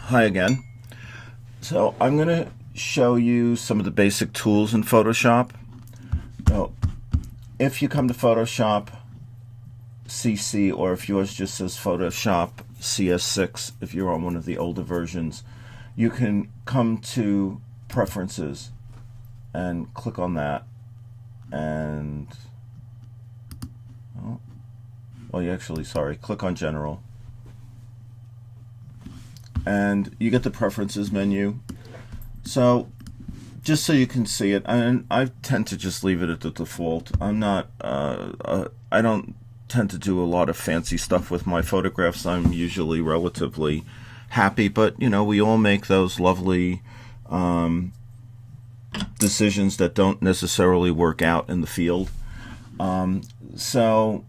Hi again. So I'm going to show you some of the basic tools in Photoshop. Now, if you come to Photoshop CC, or if yours just says Photoshop CS6, if you're on one of the older versions, you can come to Preferences and click on that. And click on General. And you get the Preferences menu. So just so you can see it, and I tend to just leave it at the default. I don't tend to do a lot of fancy stuff with my photographs. I'm usually relatively happy, but we all make those lovely decisions that don't necessarily work out in the field. So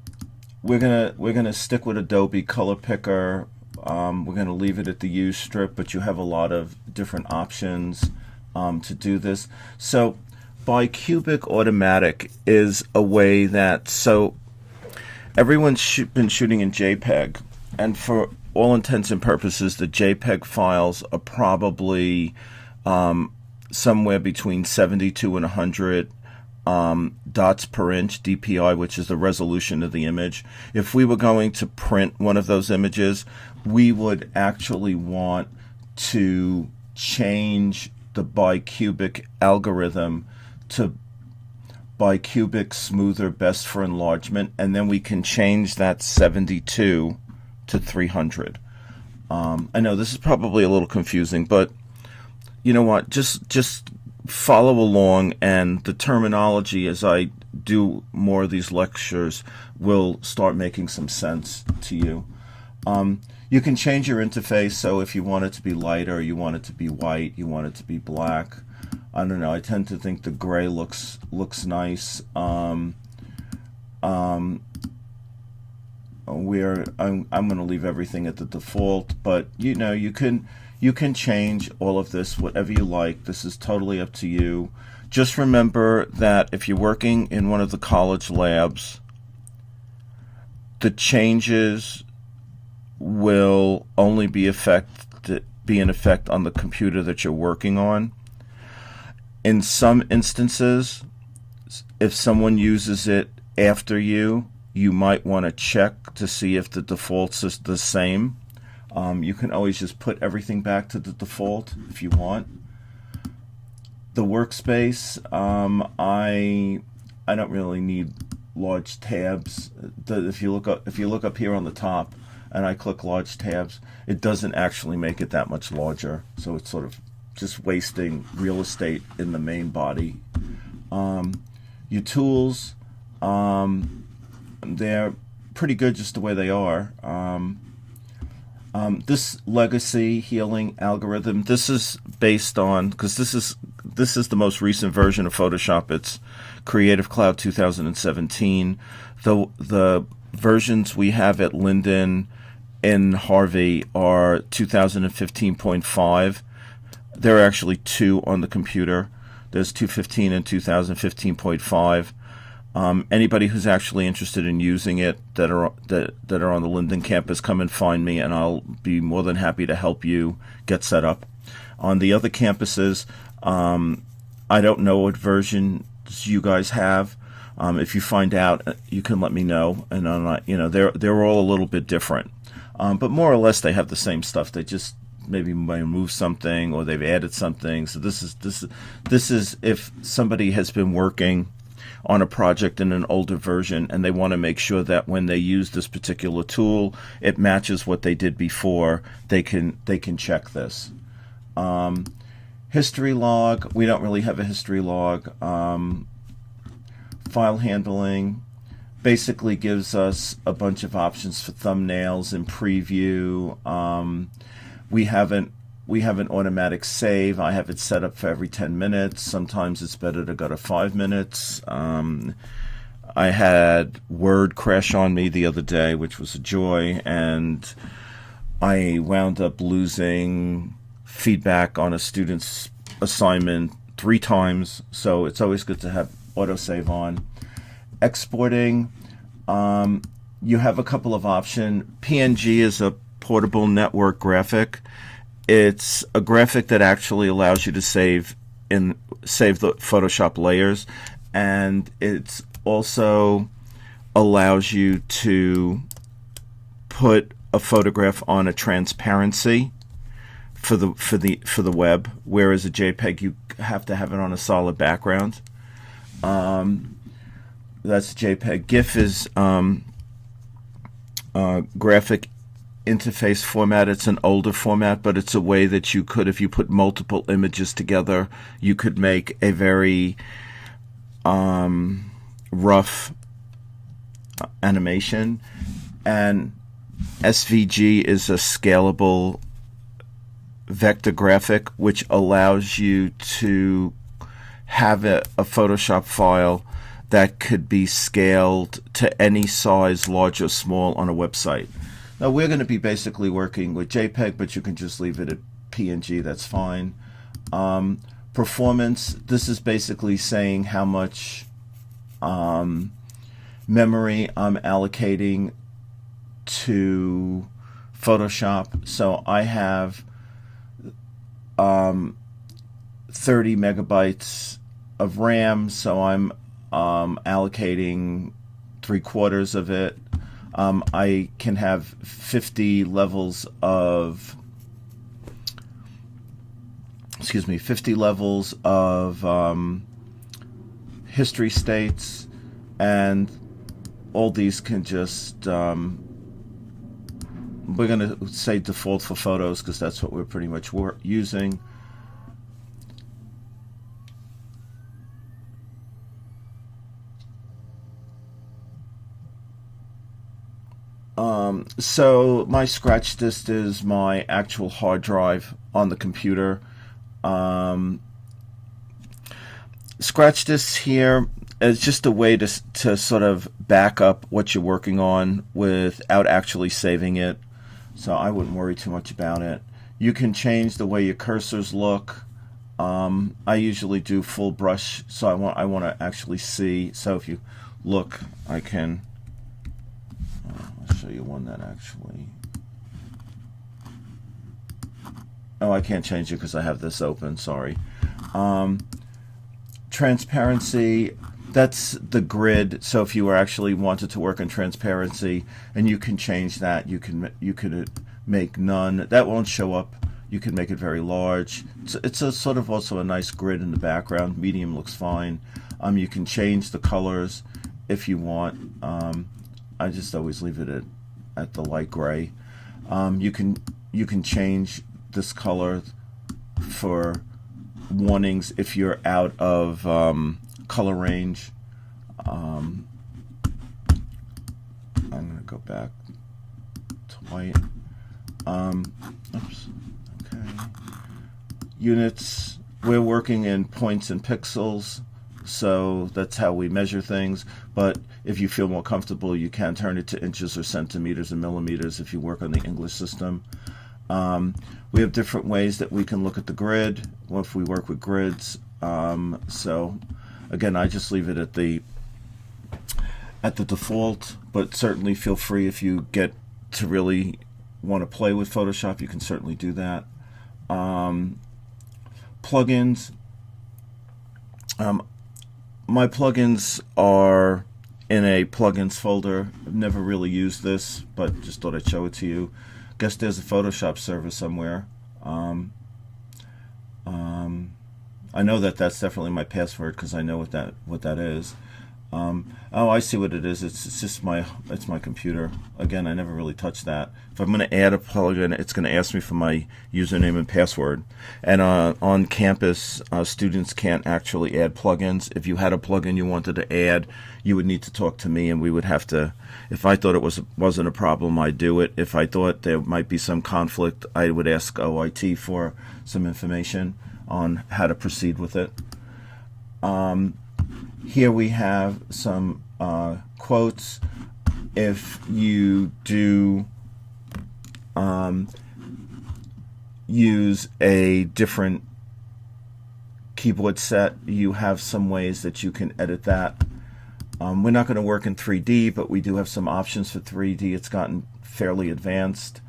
we're gonna stick with Adobe Color Picker. We're going to leave it at the use strip, but you have a lot of different options to do this. So bicubic automatic is a way that, so everyone's been shooting in JPEG, and for all intents and purposes, the JPEG files are probably somewhere between 72 and 100 dots per inch, DPI, which is the resolution of the image. If we were going to print one of those images, we would actually want to change the bicubic algorithm to bicubic smoother best for enlargement, and then we can change that 72 to 300. I know this is probably a little confusing, but you know what, just follow along, and the terminology as I do more of these lectures will start making some sense to you. You can change your interface, so if you want it to be lighter, you want it to be white, you want it to be black. I don't know, I tend to think the gray looks nice. I'm going to leave everything at the default, but you can change all of this whatever you like. This is totally up to you. Just remember that if you're working in one of the college labs, the changes will only be in effect on the computer that you're working on. In some instances, if someone uses it after you might want to check to see if the defaults is the same. You can always just put everything back to the default if you want. The workspace, I don't really need large tabs. If you look up here on the top, and I click large tabs, it doesn't actually make it that much larger. So it's sort of just wasting real estate in the main body. Your tools, they're pretty good just the way they are. This legacy healing algorithm, this is based on, because this is the most recent version of Photoshop. It's Creative Cloud 2017. The versions we have at Linden and Harvey are 2015.5. There are actually two on the computer. There's 215 and 2015.5. Anybody who's actually interested in using it that are on the Linden campus, come and find me, and I'll be more than happy to help you get set up. On the other campuses, I don't know what versions you guys have. If you find out, you can let me know. And they're all a little bit different, but more or less they have the same stuff. They just maybe move something, or they've added something. So this is if somebody has been working on a project in an older version, and they want to make sure that when they use this particular tool, it matches what they did before. They can check this. History log, we don't really have a history log. File handling basically gives us a bunch of options for thumbnails and preview. We have an automatic save. I have it set up for every 10 minutes. Sometimes it's better to go to 5 minutes. I had Word crash on me the other day, which was a joy, and I wound up losing feedback on a student's assignment 3 times, so it's always good to have autosave on. Exporting, you have a couple of options. PNG is a portable network graphic, it's a graphic that actually allows you to save the Photoshop layers, and it's also allows you to put a photograph on a transparency for the web, whereas a JPEG you have to have it on a solid background. That's JPEG. GIF is graphic interface format. It's an older format, but it's a way that you could, if you put multiple images together, you could make a very rough animation. And SVG is a scalable vector graphic, which allows you to have a Photoshop file that could be scaled to any size, large or small, on a website. Now, we're going to be basically working with JPEG, but you can just leave it at PNG. That's fine. Performance, this is basically saying how much memory I'm allocating to Photoshop. So I have 30 megabytes of RAM, so I'm allocating 3/4 of it. I can have 50 levels of history states, and all these can just we're going to say default for photos because that's what we're pretty much using. So my scratch disk is my actual hard drive on the computer. Scratch disks here is just a way to sort of back up what you're working on without actually saving it. So I wouldn't worry too much about it. You can change the way your cursors look. I usually do full brush, so I want to actually see. So if you look, I can. I'll show you one that actually. Oh, I can't change it because I have this open. Sorry. Transparency. That's the grid. So if you actually wanted to work in transparency, and you can change that, you could make none. That won't show up. You can make it very large. It's a sort of also a nice grid in the background. Medium looks fine. You can change the colors if you want. I just always leave it at the light gray. You can change this color for warnings if you're out of color range. I'm going to go back to white. Oops. Okay. Units. We're working in points and pixels, so that's how we measure things. But if you feel more comfortable, you can turn it to inches or centimeters and millimeters if you work on the English system. We have different ways that we can look at the grid if we work with grids. So again, I just leave it at the default, but certainly feel free if you get to really want to play with Photoshop, you can certainly do that. Plugins. My plugins are in a plugins folder. I've never really used this, but just thought I'd show it to you. Guess there's a Photoshop server somewhere. I know that's definitely my password because I know what that is. Oh, I see what it is. It's just my computer. Again, I never really touched that. If I'm going to add a plugin, it's going to ask me for my username and password. And on campus, students can't actually add plugins. If you had a plugin you wanted to add, you would need to talk to me, and we would have to. If I thought it wasn't a problem, I'd do it. If I thought there might be some conflict, I would ask OIT for some information on how to proceed with it. Here we have some quotes. If you do use a different keyboard set, you have some ways that you can edit that. We're not going to work in 3D, but we do have some options for 3D. It's gotten fairly advanced.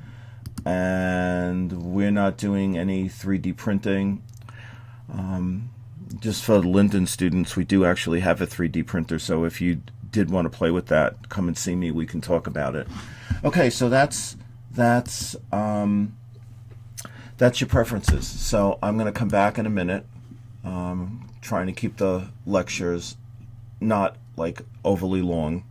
and we're not doing any 3D printing. Just for Linden students, we do actually have a 3D printer, so if you did want to play with that, come and see me. We can talk about it. Okay, so that's your preferences. So I'm going to come back in a minute, trying to keep the lectures not like overly long.